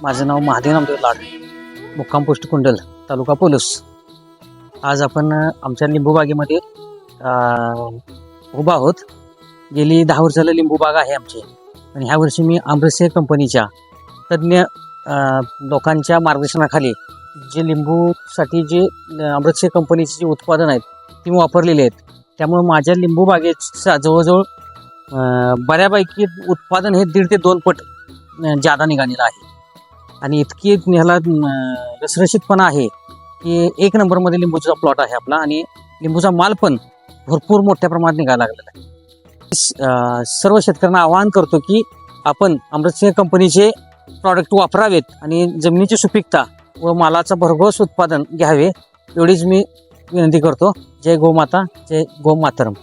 माझं नाव महादेव नामदेव लाड, मुक्काम पोस्ट कुंडल, तालुका पोलूस. आज आपण आमच्या लिंबूबागेमध्ये उभा आहोत. गेली 10 वर्षाला लिंबूबाग आहे आमची. आणि ह्या वर्षी मी अमृतसेर कंपनीच्या तज्ज्ञ लोकांच्या मार्गदर्शनाखाली जे लिंबूसाठी जे अमृतसेर कंपनीचे जे उत्पादन आहेत ती वापरलेली आहेत. त्यामुळे माझ्या लिंबूबागेचा जवळजवळ बऱ्यापैकी उत्पादन हे 1.5 ते 2 पट जादा निघालेलं आहे. आणि इतकी ह्याला रसरशीतपणा आहे की 1 नंबरमध्ये लिंबूचा प्लॉट आहे आपला. आणि लिंबूचा माल पण भरपूर मोठ्या प्रमाणात निघायला लागलेला आहे. सर्व शेतकऱ्यांना आवाहन करतो की आपण अमृतसेर कंपनीचे प्रॉडक्ट वापरावेत आणि जमिनीची सुपीकता व मालाचं भरघोस उत्पादन घ्यावे, एवढीच मी विनंती करतो. जय गोमाता, जय गोमातरम.